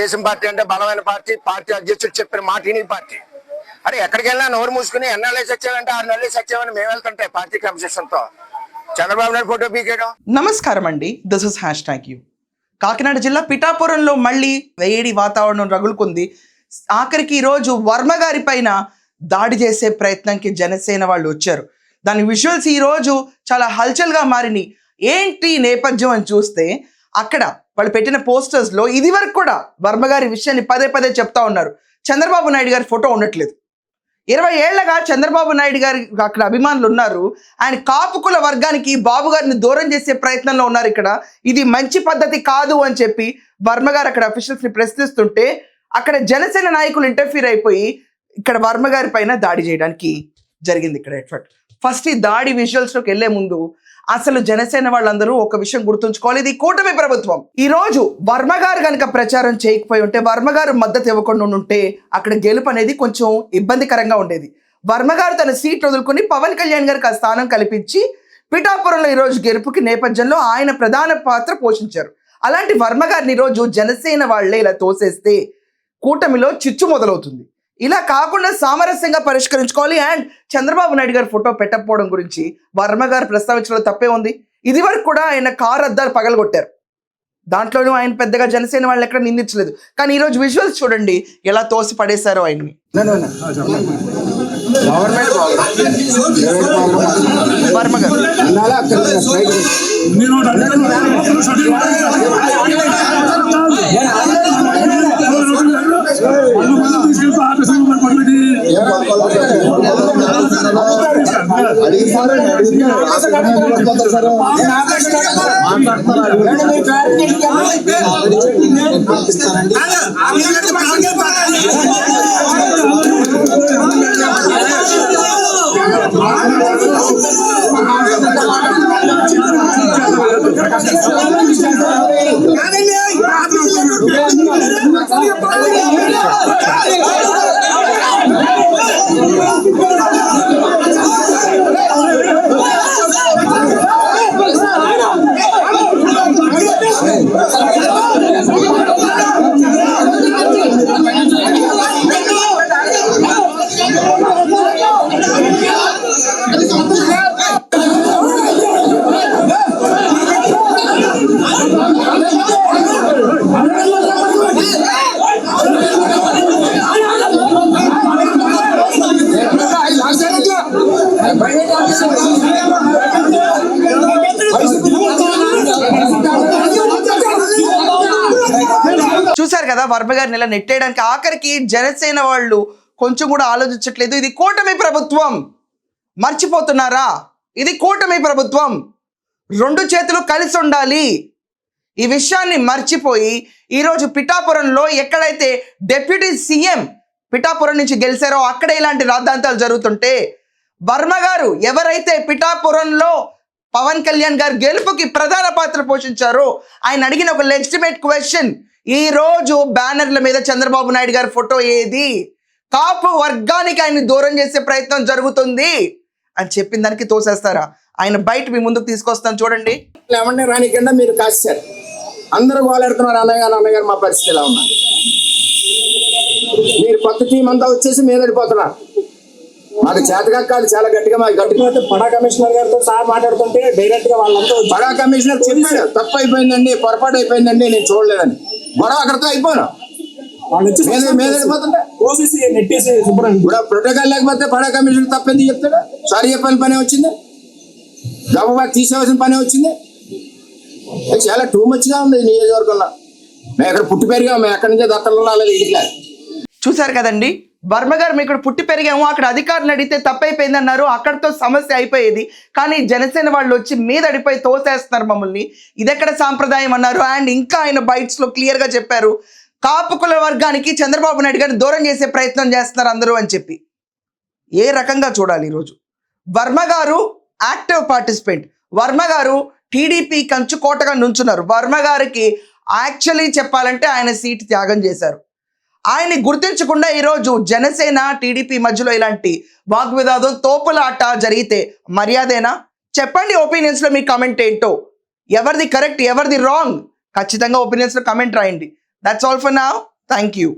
Telugu Desam party అంటే బలమైన party, party అధ్యక్షుడు చెప్పిన మాట విని పార్టీ. అరే ఎక్కడికి వెళ్ళినా నోరు మూసుకుని ఎన్నాళ్ళేసి వచ్చావంటే 6 నెలలేసి వచ్చావని మేము వెళ్తుంటే పార్టీ క్రమశిక్షణతో చంద్రబాబు నాయుడు ఫోటో పీకేయడం. నమస్కారం అండి, దిస్ ఇస్ #you. కాకినాడ జిల్లా పిఠాపురంలో మళ్ళీ వేడి వాతావరణం రగులుకుంది. ఆఖరికి ఈరోజు వర్మ గారి పైన దాడి చేసే ప్రయత్నంకి జనసేన వాళ్ళు వచ్చారు. దాని విజువల్స్ ఈరోజు చాలా హల్చల్గా మారినాయి. ఏంటి నేపథ్యం అని చూస్తే అక్కడ వాళ్ళు పెట్టిన పోస్టర్స్లో ఇది వరకు కూడా వర్మ గారి విషయాన్ని పదే పదే చెప్తా ఉన్నారు. చంద్రబాబు నాయుడు గారి ఫోటో ఉండట్లేదు. 20 ఏళ్లగా చంద్రబాబు నాయుడు గారి అక్కడ అభిమానులు ఉన్నారు. ఆయన కాపుకుల వర్గానికి బాబు గారిని దూరం చేసే ప్రయత్నంలో ఉన్నారు. ఇక్కడ ఇది మంచి పద్ధతి కాదు అని చెప్పి వర్మ గారు అక్కడ అఫీషియల్స్ని ప్రశ్నిస్తుంటే అక్కడ జనసేన నాయకులు ఇంటర్ఫీర్ అయిపోయి ఇక్కడ వర్మ గారి పైన దాడి చేయడానికి జరిగింది. ఇక్కడ ఎఫర్ట్ ఫస్ట్ ఈ దాడి విజువల్స్లోకి వెళ్లే ముందు అసలు జనసేన వాళ్ళందరూ ఒక విషయం గుర్తుంచుకోవాలి, ఇది కూటమి ప్రభుత్వం. ఈ రోజు వర్మ గారు కనుక ప్రచారం చేయకపోయి ఉంటే, వర్మ గారు మద్దతు ఇవ్వకుండా ఉంటే అక్కడ గెలుపు అనేది కొంచెం ఇబ్బందికరంగా ఉండేది. వర్మ గారు తన సీట్ వదులుకొని పవన్ కళ్యాణ్ గారికి ఆ స్థానం కల్పించి పిఠాపురంలో ఈరోజు గెలుపుకి నేపథ్యంలో ఆయన ప్రధాన పాత్ర పోషించారు. అలాంటి వర్మ గారిని ఈరోజు జనసేన వాళ్లే ఇలా తోసేస్తే కూటమిలో చిచ్చు మొదలవుతుంది. ఇలా కాకుండా సామరస్యంగా పరిష్కరించుకోవాలి. అండ్ చంద్రబాబు నాయుడు గారు ఫోటో పెట్టకపోవడం గురించి వర్మ గారు ప్రస్తావించడంలో తప్పే ఉంది. ఇది వరకు కూడా ఆయన కారు అద్దాలు పగలగొట్టారు, దాంట్లోనూ ఆయన పెద్దగా జనసేన వాళ్ళు ఎక్కడ నిందించలేదు. కానీ ఈరోజు విజువల్స్ చూడండి ఎలా తోసి పడేశారో ఆయన్ని. వర్మ గారు చూశారు కదా వర్మ గారిని ఇలా నెట్టేయడానికి. ఆఖరికి జనసేన వాళ్ళు కొంచెం కూడా ఆలోచించట్లేదు. ఇది కూటమి ప్రభుత్వం, మర్చిపోతున్నారా? ఇది కూటమి ప్రభుత్వం, 2 చేతులు కలిసి ఉండాలి. ఈ విషయాన్ని మర్చిపోయి ఈరోజు పిఠాపురంలో ఎక్కడైతే డిప్యూటీ సీఎం పిఠాపురం నుంచి గెలిచారో అక్కడ ఇలాంటి రాద్ధాంతాలు జరుగుతుంటే, వర్మ గారు ఎవరైతే పిఠాపురంలో పవన్ కళ్యాణ్ గారు గెలుపుకి ప్రధాన పాత్ర పోషించారో ఆయన అడిగిన ఒక లెజిటిమేట్ క్వశ్చన్, ఈ రోజు బ్యానర్ల మీద చంద్రబాబు నాయుడు గారి ఫోటో ఏది? కాపు వర్గానికి ఆయన్ని దూరం చేసే ప్రయత్నం జరుగుతుంది అని చెప్పిన దానికి తోసేస్తారా? ఆయన బయట మీ ముందుకు తీసుకొస్తాను చూడండి. ఏమన్నా రానికన్నా మీరు కాశారు, అందరూ గోలెడుతున్నారు అన్నగారు మా పరిస్థితి ఎలా ఉన్నా. మీరు కొత్త టీం అంతా వచ్చేసి మీద పడిపోతున్నారు. మాకు చేతగా కాదు, చాలా గట్టిగా మాకు గట్టిగా పడా కమిషనర్ గారితో సార్ మాట్లాడుతుంటే డైరెక్ట్ గా వాళ్ళంతా పడా కమిషనర్ చెప్పాడు, తప్పు అయిపోయిందండి, పొరపాటు అయిపోయిందండి, నేను చూడలేదని. గొడవ అక్కడితో అయిపోయాను. వాళ్ళు వచ్చి నెట్టేసి ఇప్పుడు ప్రోటోకాల్ లేకపోతే పడా కమిషనర్ తప్పింది చెప్తాడు. సారీ చెప్పాల్సిన పనే వచ్చింది, గబగబా తీసేవలసిన పనే వచ్చింది. చాలా టూ మచ్ గా ఉంది నియోజకవర్గంలో. మేము ఎక్కడ పుట్టి పెరిగాము, మేము ఎక్కడి నుంచో దత్తలు రాలేదు ఇంట్లో. చూశారు కదండి, వర్మ గారు మీ ఇక్కడ పుట్టి పెరిగాము, అక్కడ అధికారులు అడిగితే తప్పైపోయింది అన్నారు, అక్కడితో సమస్య అయిపోయేది. కానీ జనసేన వాళ్ళు వచ్చి మీద అడిపోయి తోసేస్తున్నారు మమ్మల్ని, ఇదెక్కడ సాంప్రదాయం అన్నారు. అండ్ ఇంకా ఆయన బైట్స్ లో క్లియర్ గా చెప్పారు, కాపుకుల వర్గానికి చంద్రబాబు నాయుడు గారిని దూరం చేసే ప్రయత్నం చేస్తున్నారు అందరూ అని చెప్పి. ఏ రకంగా చూడాలి ఈరోజు? వర్మ గారు యాక్టివ్ పార్టిసిపెంట్, వర్మ గారు టీడీపీ కంచుకోటగా నుంచున్నారు. వర్మ గారికి యాక్చువల్లీ చెప్పాలంటే ఆయన సీట్ త్యాగం చేశారు. ఆయన్ని గుర్తించకుండా ఈరోజు జనసేన టీడీపీ మధ్యలో ఇలాంటి వాగ్వివాదం తోపులాట జరిగితే మర్యాదేనా? చెప్పండి ఒపీనియన్స్లో మీ కమెంట్ ఏంటో. ఎవరిది కరెక్ట్ ఎవరిది రాంగ్ ఖచ్చితంగా ఒపీనియన్స్లో కమెంట్ రాయండి. That's all for now. Thank you.